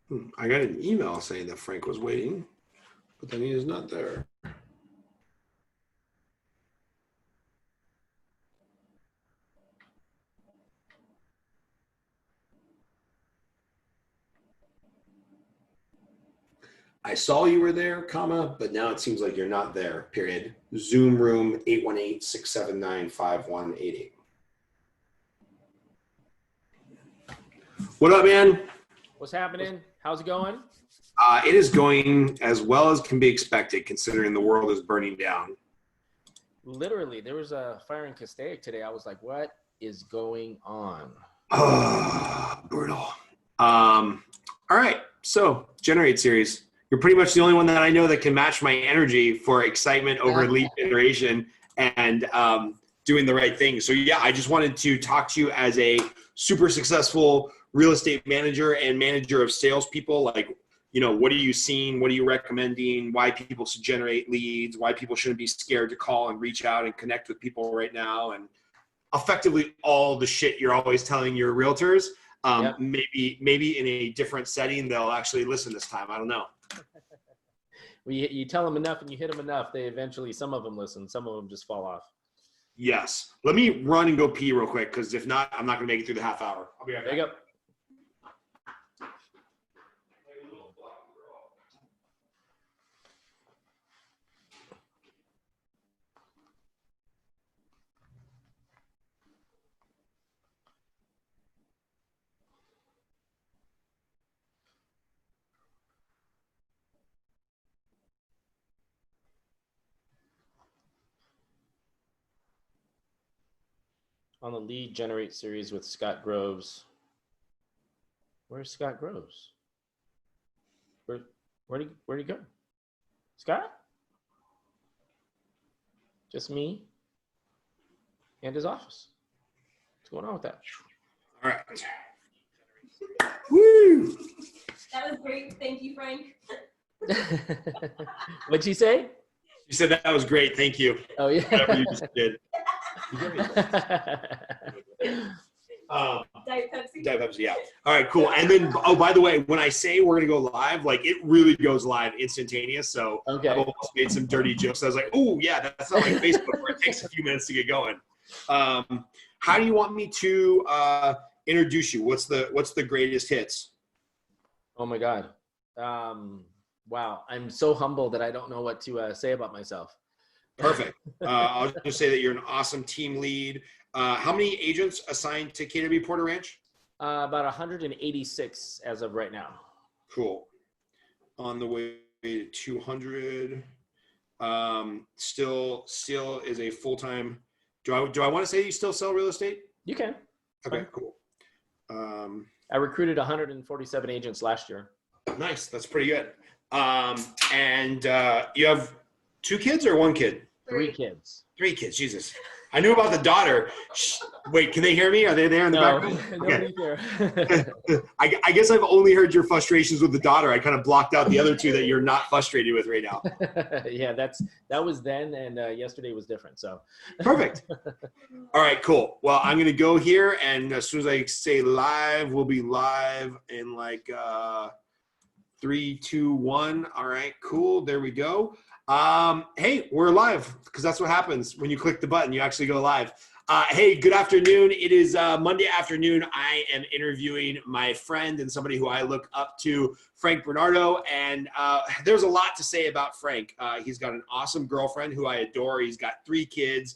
I got an email saying that Frank was waiting, but then he is not there. I saw you were there, comma, but now it seems like you're not there, period. Zoom room 818-679-5188. What up, man? What's happening? How's it going? It is going as well as can be expected, considering the world is burning down. Literally, there was a fire in Castaic today. I was like, what is going on? Brutal. All right, so Generate series. You're pretty much the only one that I know that can match my energy for excitement over lead generation and doing the right thing. So yeah, I just wanted to talk to you as a super successful real estate manager and manager of salespeople. Like, you know, what are you seeing? What are you recommending? Why people should generate leads? Why people shouldn't be scared to call and reach out and connect with people right now? And effectively all the shit you're always telling your realtors. Maybe in a different setting, they'll actually listen this time. I don't know. Well, you tell them enough and you hit them enough. They eventually, some of them listen. Some of them just fall off. Yes. Let me run and go pee real quick, because if not, I'm not going to make it through the half hour. I'll be right back. There you go. On the lead generate series with Scott Groves. Where's Scott Groves? Where'd he go? Scott? Just me and his office. What's going on with that? All right. Woo! That was great. Thank you, Frank. What'd she say? You said that was great. Thank you. Oh, yeah. Whatever you just did. Diet Pepsi. Diet Pepsi, yeah. All right, cool. And then, oh, by the way, when I say we're going to go live, like it really goes live instantaneous. So okay. I've almost made some dirty jokes. I was like, oh, yeah, that's not like Facebook where it takes a few minutes to get going. How do you want me to introduce you? What's the greatest hits? Oh, my God. Wow. I'm so humble that I don't know what to say about myself. Perfect. I'll just say that you're an awesome team lead. How many agents assigned to KW Porter Ranch? About 186 as of right now. Cool. On the way to 200. Still is a full-time. Do I want to say you still sell real estate? You can. Okay, cool. I recruited 147 agents last year. Nice. That's pretty good. And you have 2 kids or 1 kid? 3 kids. 3 kids. Jesus. I knew about the daughter. Wait, can they hear me? Are they there in the background? Nobody's there. I guess I've only heard your frustrations with the daughter. I kind of blocked out the other 2 that you're not frustrated with right now. Yeah, that was then, and yesterday was different. So perfect. All right, cool. Well, I'm gonna go here, and as soon as I say live, we'll be live in like 3, 2, 1. All right, cool. There we go. Hey, we're live, because that's what happens when you click the button. You actually go live. Hey, good afternoon. It is Monday afternoon. I am interviewing my friend and somebody who I look up to, Frank Bernardo, and there's a lot to say about Frank. He's got an awesome girlfriend who I adore. He's got 3 kids.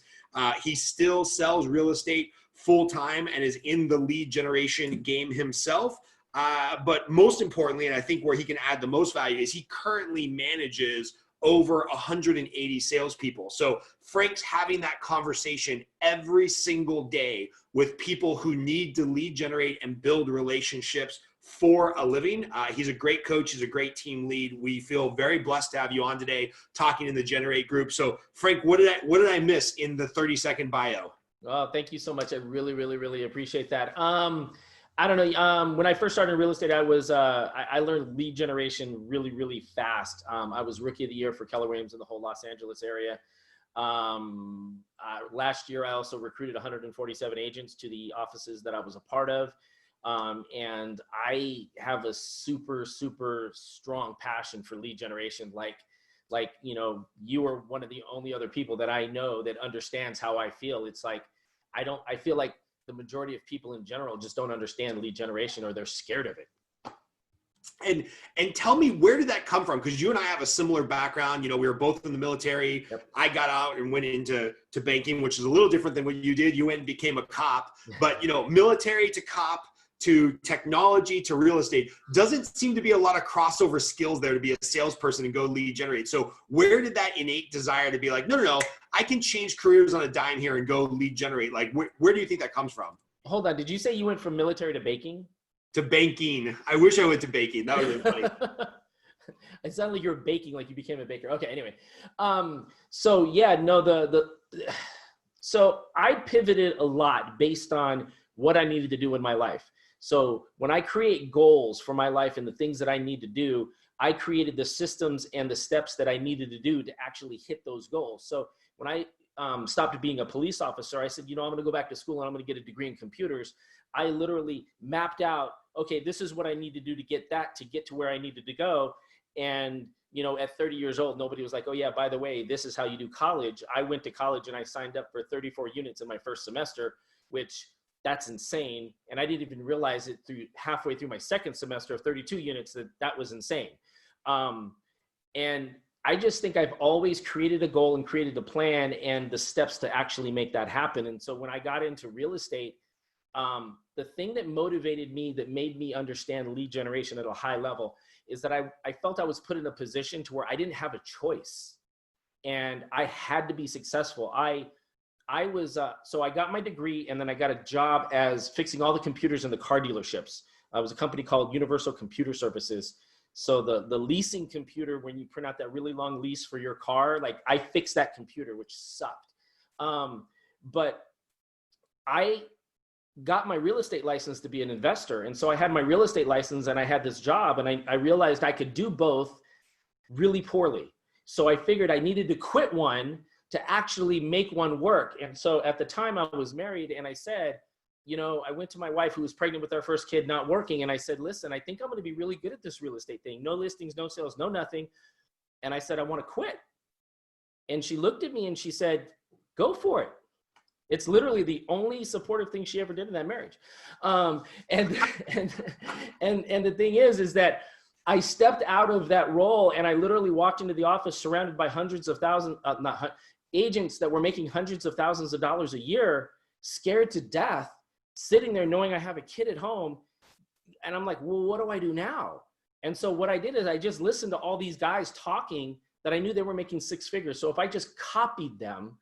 He still sells real estate full-time and is in the lead generation game himself. But most importantly, and I think where he can add the most value, is he currently manages over 180 salespeople. So Frank's having that conversation every single day with people who need to lead generate and build relationships for a living. He's a great coach. He's a great team lead. We feel very blessed to have you on today talking in the Generate group. So Frank, what did I miss in the 30-second bio? Oh, thank you so much. I really, really, really appreciate that. I don't know. When I first started in real estate, I learned lead generation really, really fast. I was rookie of the year for Keller Williams in the whole Los Angeles area. Last year, I also recruited 147 agents to the offices that I was a part of. And I have a super, super strong passion for lead generation. Like, you know, you are one of the only other people that I know that understands how I feel. It's like, I feel like the majority of people in general just don't understand lead generation, or they're scared of it. And tell me, where did that come from? Because you and I have a similar background. You know, we were both in the military. Yep. I got out and went into banking, which is a little different than what you did. You went and became a cop. But, you know, military to cop to technology to real estate, doesn't seem to be a lot of crossover skills there to be a salesperson and go lead generate. So where did that innate desire to be like, no, I can change careers on a dime here and go lead generate? Like, where do you think that comes from? Hold on. Did you say you went from military to baking? To banking. I wish I went to baking. That would have been funny. It sounded like you were baking, like you became a baker. Okay, anyway. So yeah, no, so I pivoted a lot based on what I needed to do in my life. So when I create goals for my life and the things that I need to do, I created the systems and the steps that I needed to do to actually hit those goals. So when I stopped being a police officer, I said, you know, I'm going to go back to school and I'm going to get a degree in computers. I literally mapped out, okay, this is what I need to do to get to where I needed to go. And, you know, at 30 years old, nobody was like, oh yeah, by the way, this is how you do college. I went to college and I signed up for 34 units in my first semester, which that's insane. And I didn't even realize it halfway through my second semester of 32 units that was insane. And I just think I've always created a goal and created a plan and the steps to actually make that happen. And so when I got into real estate, the thing that motivated me, that made me understand lead generation at a high level, is that I felt I was put in a position to where I didn't have a choice and I had to be successful. So I got my degree and then I got a job as fixing all the computers in the car dealerships. It was a company called Universal Computer Services. So the leasing computer, when you print out that really long lease for your car, like I fixed that computer, which sucked. But I got my real estate license to be an investor. And so I had my real estate license and I had this job, and I realized I could do both really poorly. So I figured I needed to quit one to actually make one work. And so at the time I was married, and I said, you know, I went to my wife who was pregnant with our first kid, not working. And I said, listen, I think I'm going to be really good at this real estate thing. No listings, no sales, no nothing. And I said, I want to quit. And she looked at me and she said, go for it. It's literally the only supportive thing she ever did in that marriage. And the thing is that I stepped out of that role and I literally walked into the office surrounded by hundreds of thousands, agents that were making hundreds of thousands of dollars a year, scared to death, sitting there knowing I have a kid at home. And I'm like, well, what do I do now? And so what I did is I just listened to all these guys talking that I knew they were making six figures. So if I just copied them,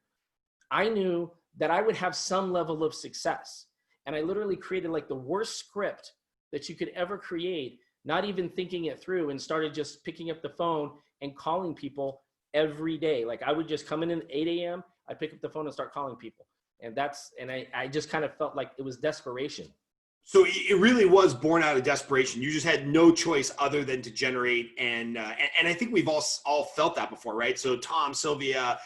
I knew that I would have some level of success. And I literally created like the worst script that you could ever create, not even thinking it through, and started just picking up the phone and calling people every day. Like I would just come in at 8 a.m. I'd pick up the phone and start calling people. And I just kind of felt like it was desperation. So it really was born out of desperation. You just had no choice other than to generate. And I think we've all felt that before, right? So Tom, Sylvia,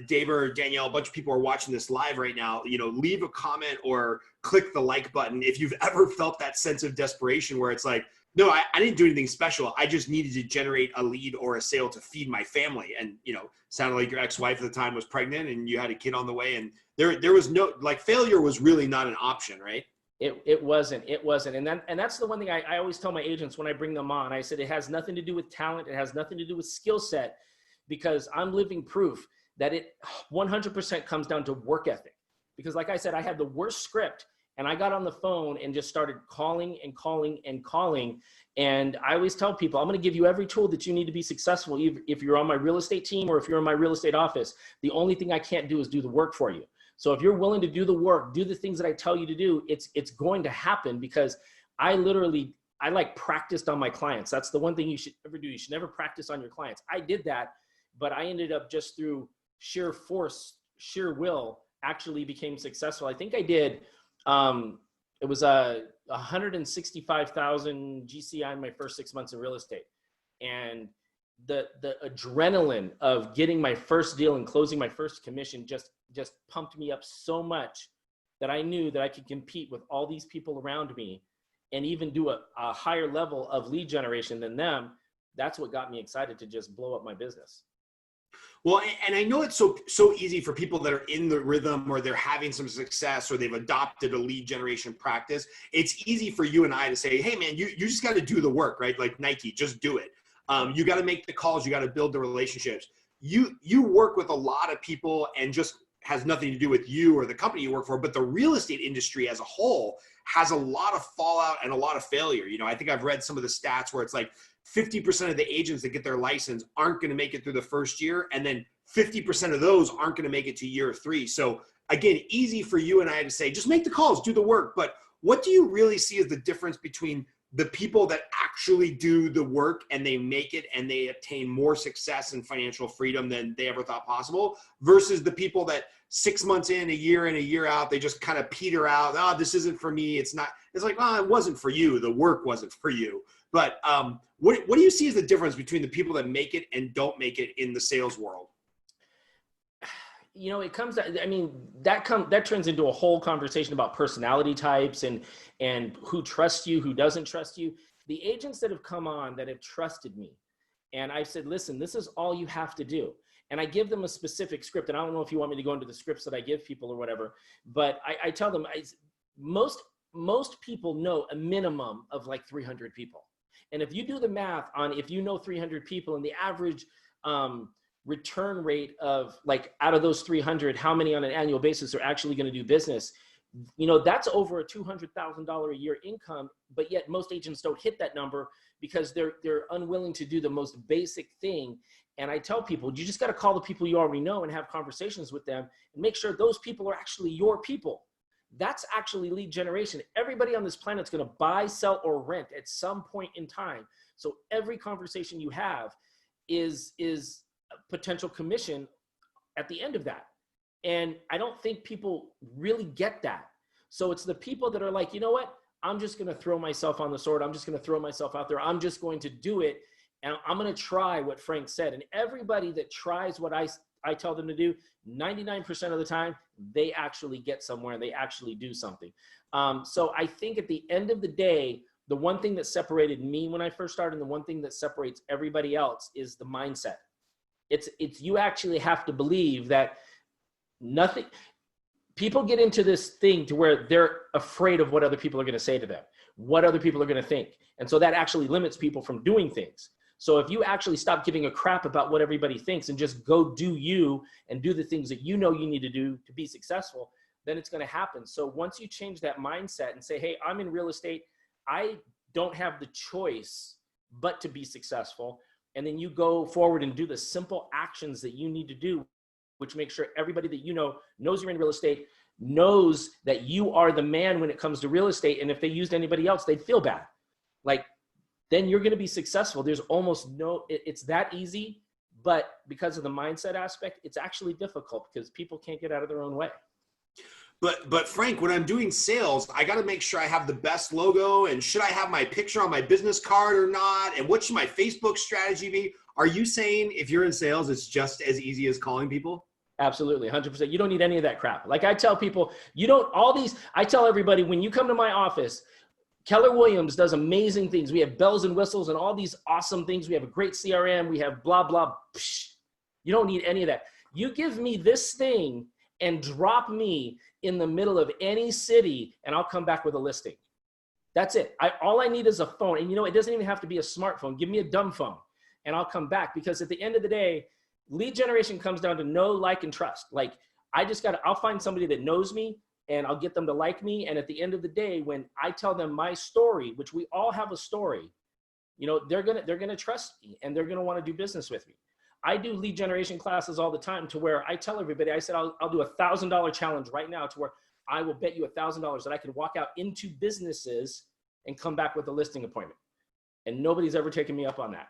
Dave, or Danielle, a bunch of people are watching this live right now. You know, leave a comment or click the like button if you've ever felt that sense of desperation where it's like, no, I didn't do anything special. I just needed to generate a lead or a sale to feed my family. And, you know, sounded like your ex-wife at the time was pregnant and you had a kid on the way. And there was no, like, failure was really not an option, right? It wasn't. And that's the one thing I always tell my agents when I bring them on. I said, it has nothing to do with talent. It has nothing to do with skill set, because I'm living proof that it 100% comes down to work ethic. Because like I said, I had the worst script and I got on the phone and just started calling and calling and calling. And I always tell people, I'm going to give you every tool that you need to be successful. If you're on my real estate team or if you're in my real estate office, the only thing I can't do is do the work for you. So if you're willing to do the work, do the things that I tell you to do, it's going to happen, because I like practiced on my clients. That's the one thing you should ever do. You should never practice on your clients. I did that, but I ended up just through sheer force, sheer will, actually became successful. I think I did. It was a 165,000 GCI in my first 6 months of real estate. And the adrenaline of getting my first deal and closing my first commission just pumped me up so much that I knew that I could compete with all these people around me and even do a higher level of lead generation than them, that's what got me excited to just blow up my business. Well, and I know it's so easy for people that are in the rhythm, or they're having some success, or they've adopted a lead generation practice. It's easy for you and I to say, hey man, you just got to do the work, right? Like Nike, just do it. You got to make the calls. You got to build the relationships. You work with a lot of people, and just has nothing to do with you or the company you work for, but the real estate industry as a whole has a lot of fallout and a lot of failure. You know, I think I've read some of the stats where it's like 50% of the agents that get their license aren't going to make it through the first year. And then 50% of those aren't going to make it to year 3. So again, easy for you and I to say, just make the calls, do the work. But what do you really see as the difference between the people that actually do the work and they make it and they attain more success and financial freedom than they ever thought possible, versus the people that 6 months in, a year out, they just kind of peter out. Oh, this isn't for me. It's not. It's like, oh, it wasn't for you. The work wasn't for you. But what do you see as the difference between the people that make it and don't make it in the sales world? You know, it comes, I mean, that turns into a whole conversation about personality types and who trusts you, who doesn't trust you. The agents that have come on that have trusted me, and I said, listen, this is all you have to do. And I give them a specific script. And I don't know if you want me to go into the scripts that I give people or whatever, but I tell them, most people know a minimum of like 300 people. And if you do the math on, if you know 300 people and the average return rate of, like, out of those 300, how many on an annual basis are actually going to do business, you know, that's over a $200,000 a year income. But yet most agents don't hit that number because they're unwilling to do the most basic thing. And I tell people, you just got to call the people you already know and have conversations with them and make sure those people are actually your people. That's actually lead generation. Everybody on this planet is going to buy, sell, or rent at some point in time. So every conversation you have is a potential commission at the end of that. And I don't think people really get that. So it's the people that are like, you know what? I'm just going to throw myself on the sword. I'm just going to throw myself out there. I'm just going to do it. And I'm going to try what Frank said. And everybody that tries what I tell them to do, 99% of the time, they actually get somewhere and they actually do something. So I think at the end of the day, the one thing that separated me when I first started, and the one thing that separates everybody else, is the mindset. It's you actually have to believe that nothing, people get into this thing to where they're afraid of what other people are going to say to them, what other people are going to think. And so that actually limits people from doing things. So if you actually stop giving a crap about what everybody thinks and just go do you and do the things that you know you need to do to be successful, then it's going to happen. So once you change that mindset and say, hey, I'm in real estate, I don't have the choice but to be successful. And then you go forward and do the simple actions that you need to do, which make sure everybody that you know knows you're in real estate, knows that you are the man when it comes to real estate. And if they used anybody else, they'd feel bad. Like, then you're going to be successful. There's almost it's that easy, but because of the mindset aspect, it's actually difficult because people can't get out of their own way. But Frank, when I'm doing sales, I got to make sure I have the best logo, and should I have my picture on my business card or not? And what should my Facebook strategy be? Are you saying if you're in sales, it's just as easy as calling people? Absolutely. 100%. You don't need any of that crap. Like I tell people, I tell everybody, when you come to my office, Keller Williams does amazing things. We have bells and whistles and all these awesome things. We have a great CRM. We have blah, blah. Psh. You don't need any of that. You give me this thing and drop me in the middle of any city and I'll come back with a listing. That's it. All I need is a phone. And you know, it doesn't even have to be a smartphone. Give me a dumb phone and I'll come back, because at the end of the day, lead generation comes down to know, like, and trust. Like, I'll find somebody that knows me and I'll get them to like me. And at the end of the day, when I tell them my story, which we all have a story, you know, they're going to trust me and they're going to want to do business with me. I do lead generation classes all the time to where I tell everybody, I said, I'll do $1,000 challenge right now to where I will bet you $1,000 that I can walk out into businesses and come back with a listing appointment. And nobody's ever taken me up on that.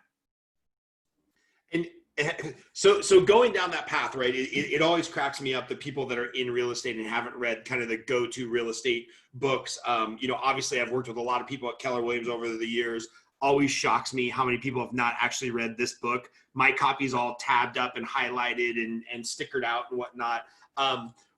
And so going down that path, right, it always cracks me up, the people that are in real estate and haven't read kind of the go-to real estate books. You know, obviously I've worked with a lot of people at Keller Williams over the years. Always shocks me how many people have not actually read this book. My copy's all tabbed up and highlighted and stickered out and whatnot.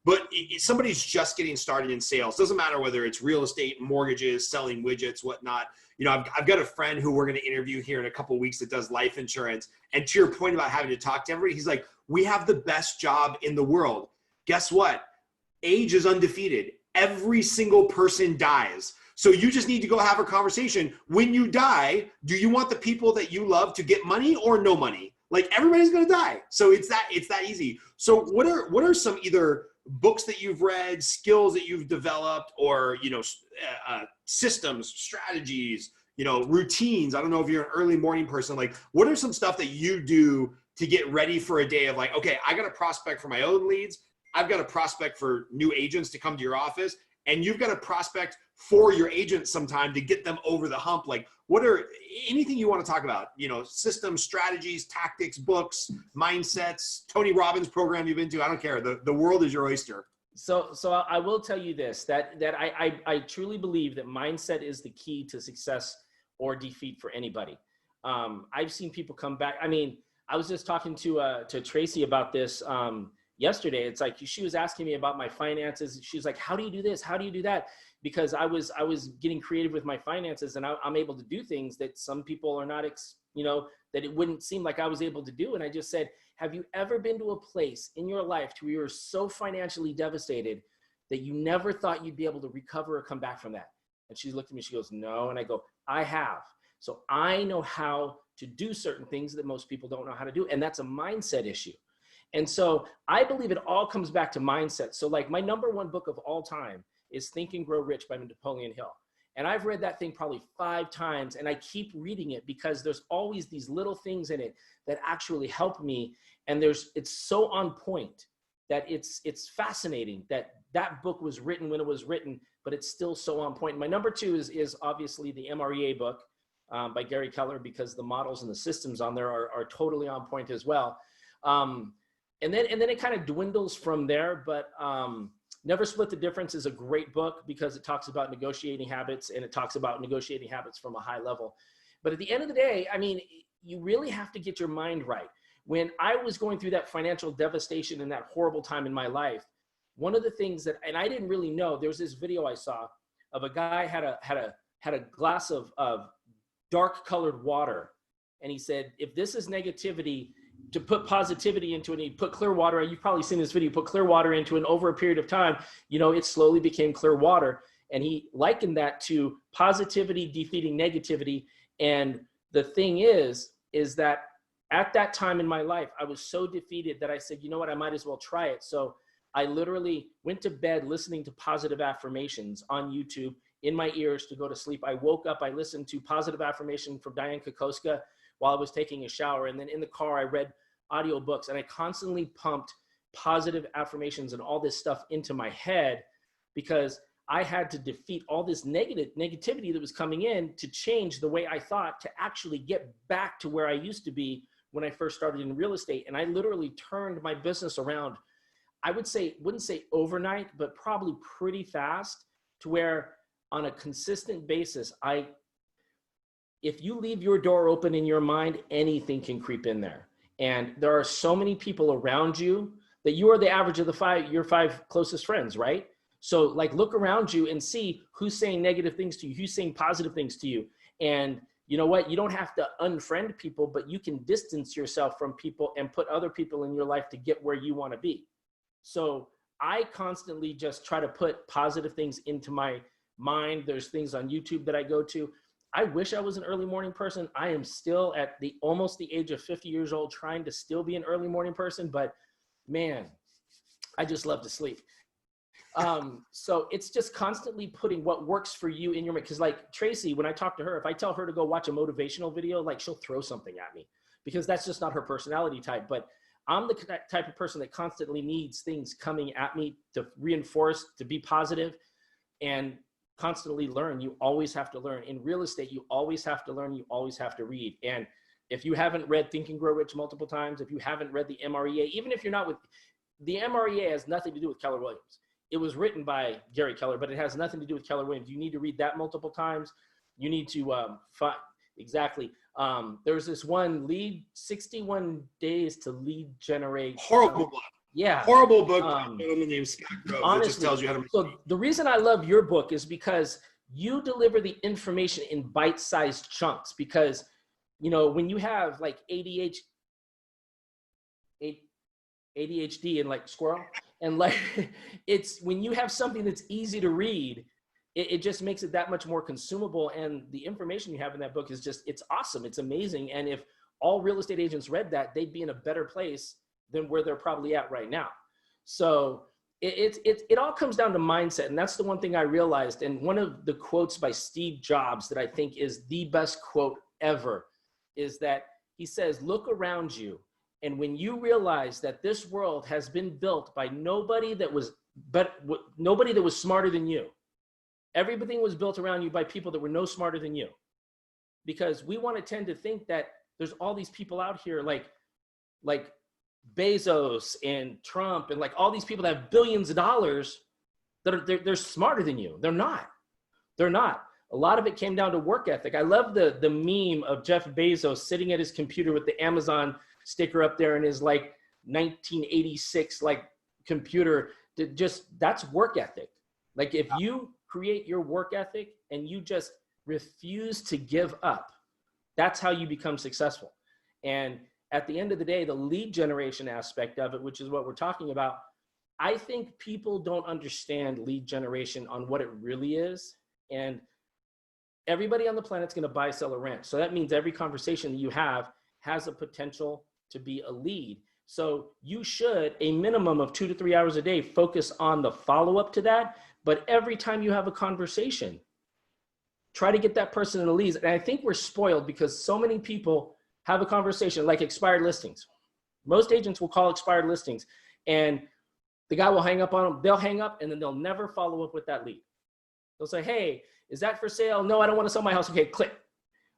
But somebody's just getting started in sales. Doesn't matter whether it's real estate, mortgages, selling widgets, whatnot. You know, I've got a friend who we're going to interview here in a couple of weeks that does life insurance. And to your point about having to talk to everybody, he's like, we have the best job in the world. Guess what? Age is undefeated. Every single person dies. So you just need to go have a conversation. When you die, do you want the people that you love to get money or no money? Like, everybody's going to die. So it's that easy. So what are some either books that you've read, skills that you've developed, or, you know, systems, strategies, you know, routines? I don't know if you're an early morning person. Like, what are some stuff that you do to get ready for a day of like, okay, I got to prospect for my own leads. I've got to prospect for new agents to come to your office, and you've got to prospect for your agents sometime to get them over the hump. Like, what are anything you want to talk about? You know, systems, strategies, tactics, books, mindsets, Tony Robbins program you've been to. I don't care. The world is your oyster. So I will tell you this, that I truly believe that mindset is the key to success or defeat for anybody. I've seen people come back. I mean, I was just talking to Tracy about this yesterday. It's like, she was asking me about my finances. She was like, how do you do this? How do you do that? Because I was getting creative with my finances, and I'm able to do things that some people are not, you know, that it wouldn't seem like I was able to do. And I just said, have you ever been to a place in your life to where you were so financially devastated that you never thought you'd be able to recover or come back from that? And she looked at me, she goes, no. And I go, I have. So I know how to do certain things that most people don't know how to do. And that's a mindset issue. And so I believe it all comes back to mindset. So like, my number one book of all time is Think and Grow Rich by Napoleon Hill. And I've read that thing probably 5 times, and I keep reading it because there's always these little things in it that actually help me. And it's so on point that it's fascinating that that book was written when it was written, but it's still so on point. My number 2 is obviously the MREA book by Gary Keller, because the models and the systems on there are totally on point as well. And then it kind of dwindles from there, but Never Split the Difference is a great book because it talks about negotiating habits, and it talks about negotiating habits from a high level. But at the end of the day, I mean, you really have to get your mind right. When I was going through that financial devastation and that horrible time in my life, one of the things that, and I didn't really know, there was this video I saw of a guy had a glass of dark colored water. And he said, if this is negativity, to put positivity into it, and he put clear water, you've probably seen this video, put clear water into it, and over a period of time, you know, it slowly became clear water. And he likened that to positivity defeating negativity. And the thing is that at that time in my life, I was so defeated that I said, you know what, I might as well try it. So I literally went to bed listening to positive affirmations on YouTube in my ears to go to sleep. I woke up, I listened to positive affirmation from Diane Kokoska while I was taking a shower. And then in the car, I read audiobooks, and I constantly pumped positive affirmations and all this stuff into my head because I had to defeat all this negativity that was coming in to change the way I thought, to actually get back to where I used to be when I first started in real estate. And I literally turned my business around. I wouldn't say overnight, but probably pretty fast, to where on a consistent basis, if you leave your door open in your mind, anything can creep in there. And there are so many people around you that you are the average of your 5 closest friends, right? So like, look around you and see who's saying negative things to you, who's saying positive things to you. And you know what? You don't have to unfriend people, but you can distance yourself from people and put other people in your life to get where you want to be. So I constantly just try to put positive things into my mind. There's things on YouTube that I go to. I wish I was an early morning person. I am still at almost the age of 50 years old, trying to still be an early morning person, but man, I just love to sleep. So it's just constantly putting what works for you in your mind. Cause like Tracy, when I talk to her, if I tell her to go watch a motivational video, like she'll throw something at me because that's just not her personality type. But I'm the type of person that constantly needs things coming at me to reinforce, to be positive, and constantly learn. You always have to learn. In real estate, you always have to learn. You always have to read. And if you haven't read Think and Grow Rich multiple times, if you haven't read the MREA, even if you're not with, the MREA has nothing to do with Keller Williams. It was written by Gary Keller, but it has nothing to do with Keller Williams. You need to read that multiple times. You need to exactly. There's this one, 61 days to lead generate. Horrible one. Yeah. Horrible book by a gentleman named Scott Groves. Honestly, that just tells you how to make so the reason I love your book is because you deliver the information in bite-sized chunks. Because, you know, when you have like ADHD and like squirrel, and like it's when you have something that's easy to read, it just makes it that much more consumable. And the information you have in that book is just, it's awesome. It's amazing. And if all real estate agents read that, they'd be in a better place than where they're probably at right now. So it all comes down to mindset. And that's the one thing I realized. And one of the quotes by Steve Jobs that I think is the best quote ever is that he says, look around you. And when you realize that this world has been built by nobody that was smarter than you, everything was built around you by people that were no smarter than you. Because we want to tend to think that there's all these people out here like Bezos and Trump and like all these people that have billions of dollars that are they're smarter than you. They're not. They're not. A lot of it came down to work ethic. I love the meme of Jeff Bezos sitting at his computer with the Amazon sticker up there in his like 1986 like computer. That's work ethic. Like if you create your work ethic and you just refuse to give up, that's how you become successful. And at the end of the day, the lead generation aspect of it, which is what we're talking about, I think people don't understand lead generation on what it really is. And everybody on the planet's going to buy, sell, or rent. So that means every conversation that you have has a potential to be a lead. So you should, a minimum of 2 to 3 hours a day, focus on the follow-up to that. But every time you have a conversation, try to get that person in the leads. And I think we're spoiled because so many people have a conversation like expired listings. Most agents will call expired listings and the guy will hang up on them. They'll hang up and then they'll never follow up with that lead. They'll say, hey, is that for sale? No, I don't want to sell my house. Okay, click.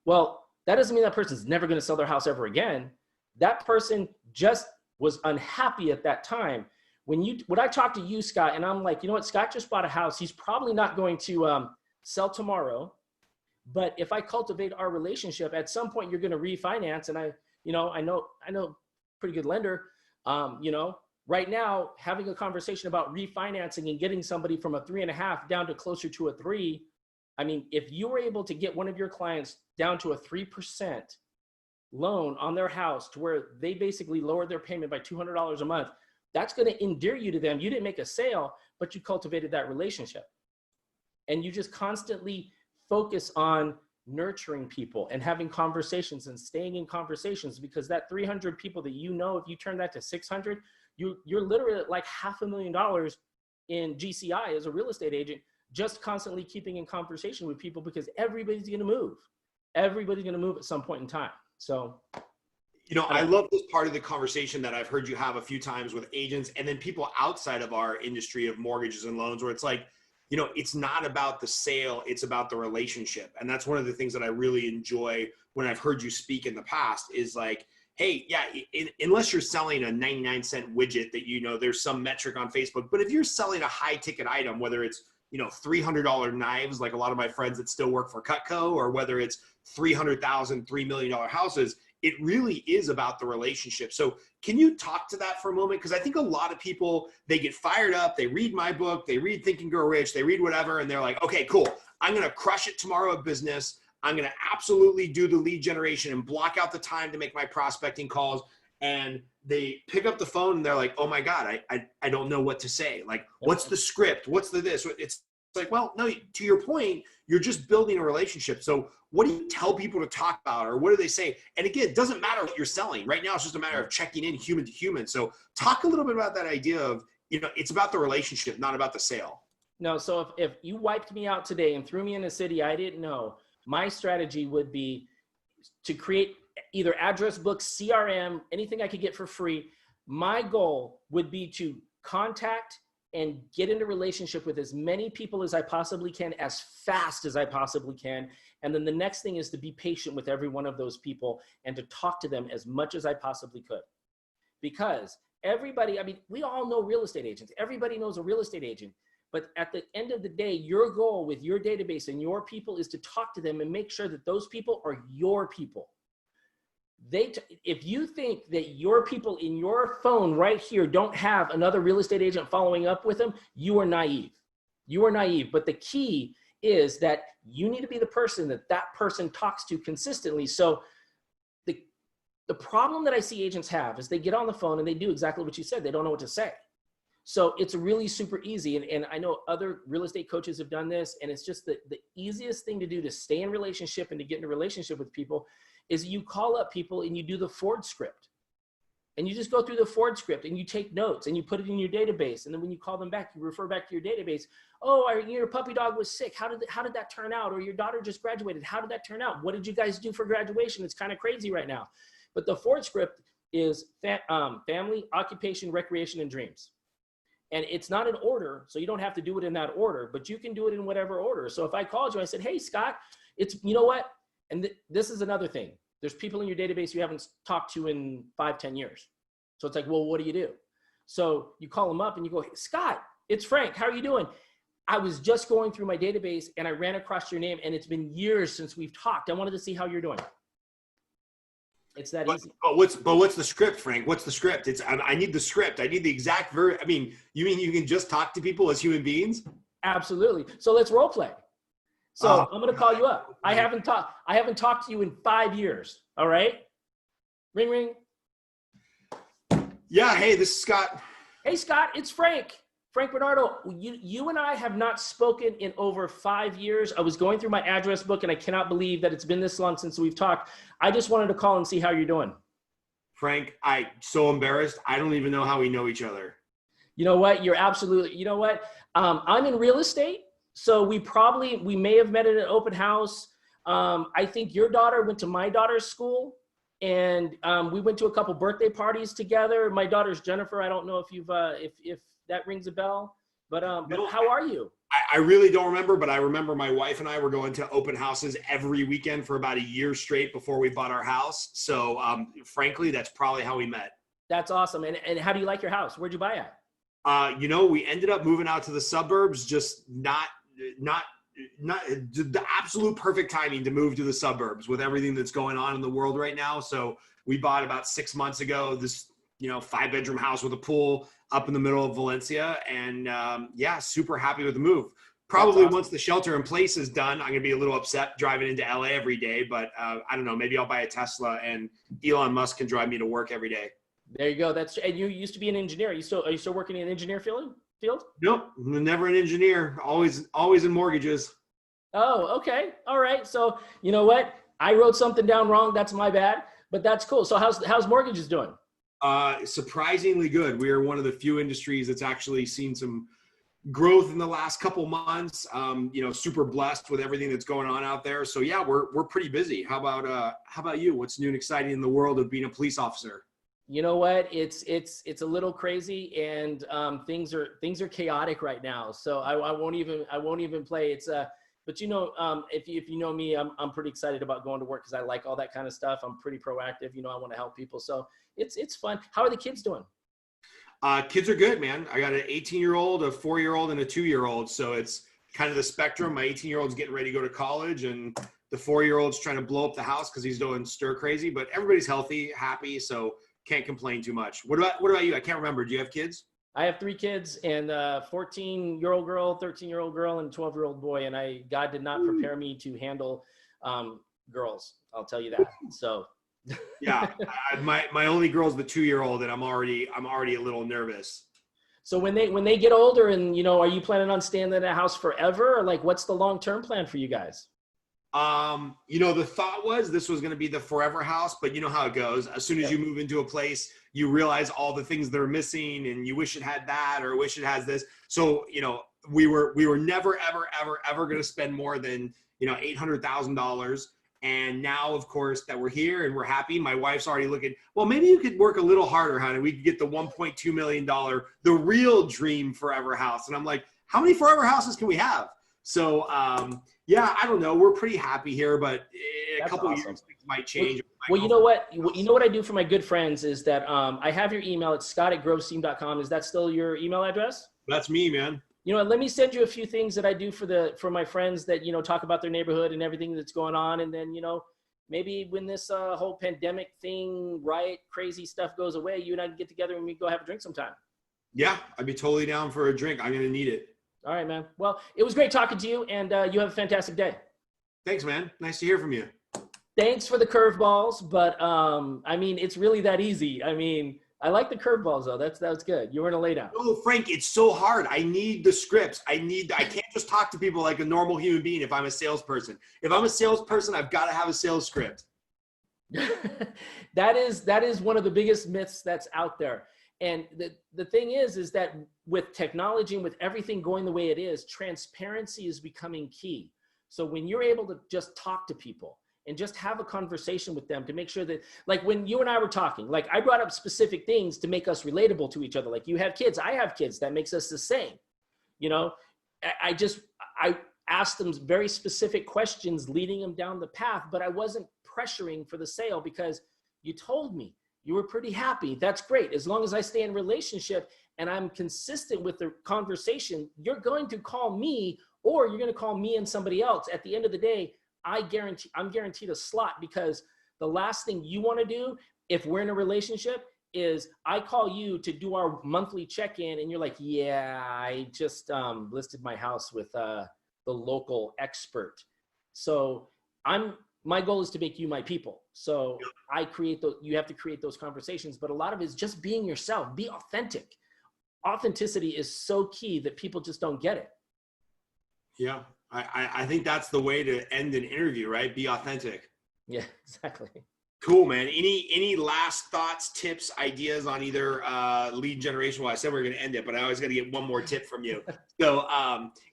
Well, that doesn't mean that person's never going to sell their house ever again. That person just was unhappy at that time. When I talk to you, Scott, and I'm like, you know what, Scott just bought a house. He's probably not going to sell tomorrow. But if I cultivate our relationship, at some point you're going to refinance. And I know pretty good lender, right now having a conversation about refinancing and getting somebody from a 3.5 down to closer to a 3. I mean, if you were able to get one of your clients down to a 3% loan on their house to where they basically lowered their payment by $200 a month, that's going to endear you to them. You didn't make a sale, but you cultivated that relationship. And you just constantly focus on nurturing people and having conversations and staying in conversations, because that 300 people that you know, if you turn that to 600, you're literally at like $500,000 in GCI as a real estate agent, just constantly keeping in conversation with people, because everybody's going to move. Everybody's going to move at some point in time. So, I love this part of the conversation that I've heard you have a few times with agents and then people outside of our industry of mortgages and loans, where it's like, it's not about the sale, it's about the relationship. And that's one of the things that I really enjoy when I've heard you speak in the past is like, hey, yeah, unless you're selling a 99-cent widget that, there's some metric on Facebook, but if you're selling a high ticket item, whether it's, $300 knives, like a lot of my friends that still work for Cutco, or whether it's $300,000, $3 million houses, it really is about the relationship. So can you talk to that for a moment? Because I think a lot of people, they get fired up, they read my book, they read Think and Grow Rich, they read whatever, and they're like, okay, cool. I'm going to crush it tomorrow at business. I'm going to absolutely do the lead generation and block out the time to make my prospecting calls. And they pick up the phone and they're like, oh my God, I don't know what to say. Like, what's the script? What's the this? It's like, well, no, to your point, you're just building a relationship. So what do you tell people to talk about, or what do they say? And again, it doesn't matter what you're selling. Right now, it's just a matter of checking in human to human. So talk a little bit about that idea of, it's about the relationship, not about the sale. No, so if you wiped me out today and threw me in a city I didn't know, my strategy would be to create either address books, CRM, anything I could get for free. My goal would be to contact and get into relationship with as many people as I possibly can, as fast as I possibly can. And then the next thing is to be patient with every one of those people and to talk to them as much as I possibly could. Because everybody, we all know real estate agents. Everybody knows a real estate agent. But at the end of the day, your goal with your database and your people is to talk to them and make sure that those people are your people. If you think that your people in your phone right here don't have another real estate agent following up with them, you are naive. You are naive. But the key is that you need to be the person that person talks to consistently. So the problem that I see agents have is they get on the phone and they do exactly what you said. They don't know what to say. So it's really super easy. And I know other real estate coaches have done this, and it's just the easiest thing to do to stay in relationship and to get in a relationship with people is you call up people and you do the Ford script. And you just go through the Ford script and you take notes and you put it in your database. And then when you call them back, you refer back to your database. Oh, your puppy dog was sick. How did that turn out? Or your daughter just graduated. How did that turn out? What did you guys do for graduation? It's kind of crazy right now. But the Ford script is family, occupation, recreation, and dreams. And it's not an order, so you don't have to do it in that order, but you can do it in whatever order. So if I called you, I said, hey, Scott, you know what? And this is another thing. There's people in your database you haven't talked to in 5-10 years. So it's like, well, what do you do? So you call them up and you go, hey, Scott, it's Frank. How are you doing? I was just going through my database and I ran across your name, and it's been years since we've talked. I wanted to see how you're doing. It's that easy. But what's the script, Frank? What's the script? I need the script. I need the exact I mean, you mean you can just talk to people as human beings? Absolutely. So let's role play. So I'm going to call you up. I haven't talked to you in 5 years. All right. Ring, ring. Yeah. Hey, this is Scott. Hey, Scott, it's Frank. Frank Bernardo, you and I have not spoken in over 5 years. I was going through my address book and I cannot believe that it's been this long since we've talked. I just wanted to call and see how you're doing. Frank, I'm so embarrassed. I don't even know how we know each other. You know what? You know what? I'm in real estate. So we may have met at an open house. I think your daughter went to my daughter's school, and we went to a couple birthday parties together. My daughter's Jennifer. I don't know if that rings a bell, but how are you? I really don't remember, but I remember my wife and I were going to open houses every weekend for about a year straight before we bought our house. So frankly, that's probably how we met. That's awesome. And how do you like your house? Where'd you buy it? We ended up moving out to the suburbs, just not the absolute perfect timing to move to the suburbs with everything that's going on in the world right now. So we bought about 6 months ago this 5-bedroom house with a pool up in the middle of Valencia, and super happy with the move. Probably awesome. Once the shelter in place is done, I'm gonna be a little upset driving into LA every day, but I don't know, maybe I'll buy a Tesla and Elon Musk can drive me to work every day. There you go. And you used to be an engineer. Are you still working in the engineer field? Nope, never an engineer. Always in mortgages. Oh, okay. All right. So you know what? I wrote something down wrong. That's my bad, but that's cool. So how's mortgages doing? Surprisingly good. We are one of the few industries that's actually seen some growth in the last couple months. Super blessed with everything that's going on out there. So yeah, we're pretty busy. How about you? What's new and exciting in the world of being a police officer? You know what? It's a little crazy, and things are chaotic right now. So I won't even play. But if you know me, I'm pretty excited about going to work because I like all that kind of stuff. I'm pretty proactive. I want to help people. So it's fun. How are the kids doing? Kids are good, man. I got an 18-year-old, a 4-year-old, and a 2-year-old. So it's kind of the spectrum. My 18-year-old's getting ready to go to college, and the 4-year-old's trying to blow up the house because he's doing stir crazy. But everybody's healthy, happy, so can't complain too much. What about you? I can't remember. Do you have kids? I have 3 kids, and a 14-year-old girl, 13-year-old girl, and a 12-year-old boy. And God did not prepare me to handle girls. I'll tell you that. So. Yeah, my only girl's the 2-year-old, and I'm already a little nervous. So when they get older, and are you planning on staying in that house forever, or like what's the long-term plan for you guys? The thought was this was going to be the forever house, but you know how it goes. As soon as you move into a place, you realize all the things that are missing, and you wish it had that or wish it has this. So we were never ever going to spend more than $800,000. And now, of course, that we're here and we're happy, my wife's already looking, well, maybe you could work a little harder, honey. We could get the $1.2 million, the real dream forever house. And I'm like, how many forever houses can we have? So, I don't know. We're pretty happy here, but a couple of years things might change. Well, you know what I do for my good friends is that I have your email. It's scott@grovesteam.com. Is that still your email address? That's me, man. Let me send you a few things that I do for my friends that, talk about their neighborhood and everything that's going on. And then, maybe when this whole pandemic thing, riot, crazy stuff goes away, you and I can get together and we go have a drink sometime. Yeah, I'd be totally down for a drink. I'm going to need it. All right, man. Well, it was great talking to you, and you have a fantastic day. Thanks, man. Nice to hear from you. Thanks for the curveballs, but I mean, it's really that easy. I mean, I like the curveballs though. That's good. You were in a lay down. Oh, Frank, it's so hard. I need the scripts. I can't just talk to people like a normal human being if I'm a salesperson. If I'm a salesperson, I've got to have a sales script. That is one of the biggest myths that's out there. And the thing is that with technology and with everything going the way it is, transparency is becoming key. So when you're able to just talk to people and just have a conversation with them to make sure that, like when you and I were talking, like I brought up specific things to make us relatable to each other. Like you have kids, I have kids, that makes us the same. You know, I asked them very specific questions leading them down the path, but I wasn't pressuring for the sale because you told me you were pretty happy. That's great. As long as I stay in relationship and I'm consistent with the conversation, you're going to call me or you're going to call me and somebody else. At the end of the day, I'm guaranteed a slot, because the last thing you want to do if we're in a relationship is I call you to do our monthly check-in and you're like, yeah, I just listed my house with the local expert. So my goal is to make you my people. So you have to create those conversations, but a lot of it is just being yourself, be authentic. Authenticity is so key that people just don't get it. Yeah. I think that's the way to end an interview, right? Be authentic. Yeah, exactly. Cool, man. Any last thoughts, tips, ideas on either lead generation? Well, I said we were going to end it, but I always got to get one more tip from you. So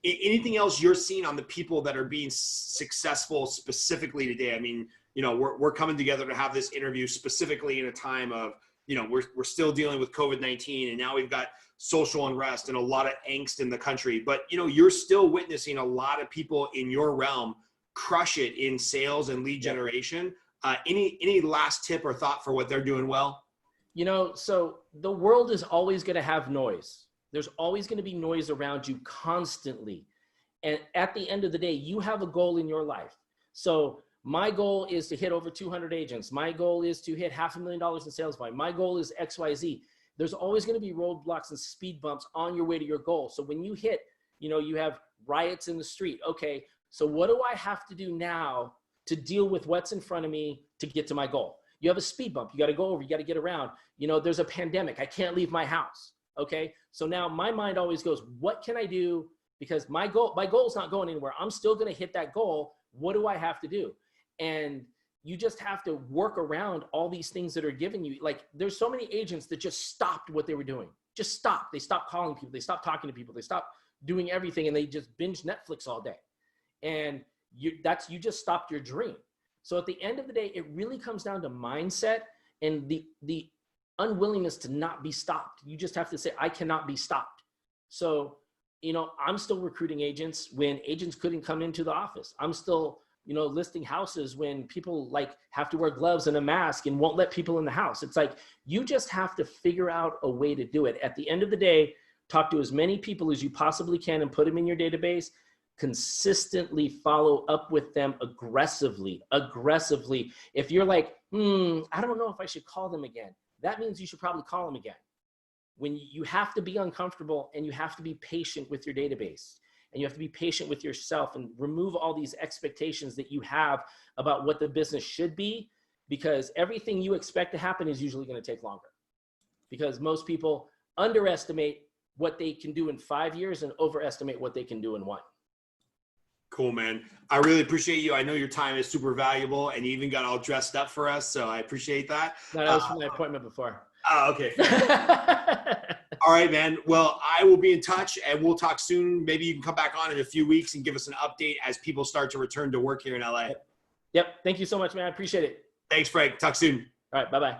anything else you're seeing on the people that are being successful specifically today? I mean, you know, we're coming together to have this interview specifically in a time of, you know, we're still dealing with COVID-19, and now we've got social unrest and a lot of angst in the country. But, you know, you're still witnessing a lot of people in your realm crush it in sales and lead generation. Any last tip or thought for what they're doing well? You know, so the world is always going to have noise. There's always going to be noise around you constantly. And at the end of the day, you have a goal in your life. So my goal is to hit over 200 agents. My goal is to hit $500,000 in sales volume. My goal is XYZ. There's always going to be roadblocks and speed bumps on your way to your goal. So when you hit, you know, you have riots in the street. Okay, so what do I have to do now to deal with what's in front of me to get to my goal? You have a speed bump. You got to go over. You got to get around. You know, there's a pandemic. I can't leave my house. Okay, so now my mind always goes, what can I do? Because my goal is not going anywhere. I'm still going to hit that goal. What do I have to do? And you just have to work around all these things that are given you. Like there's so many agents that just stopped what they were doing. Just stopped. They stopped calling people. They stopped talking to people. They stopped doing everything, and they just binge Netflix all day. And you just stopped your dream. So at the end of the day, it really comes down to mindset and the unwillingness to not be stopped. You just have to say, I cannot be stopped. So, you know, I'm still recruiting agents when agents couldn't come into the office. I'm still, you know, listing houses when people like have to wear gloves and a mask and won't let people in the house. It's like, you just have to figure out a way to do it. At the end of the day, talk to as many people as you possibly can and put them in your database. Consistently follow up with them aggressively. If you're like, I don't know if I should call them again, that means you should probably call them again. When you have to be uncomfortable and you have to be patient with your database and you have to be patient with yourself and remove all these expectations that you have about what the business should be, because everything you expect to happen is usually going to take longer, because most people underestimate what they can do in 5 years and overestimate what they can do in 1. Cool, man. I really appreciate you. I know your time is super valuable, and you even got all dressed up for us, so I appreciate that. No, that was from my appointment before. Oh, okay. All right, man. Well, I will be in touch, and we'll talk soon. Maybe you can come back on in a few weeks and give us an update as people start to return to work here in LA. Yep. Thank you so much, man. I appreciate it. Thanks, Frank. Talk soon. All right. Bye-bye.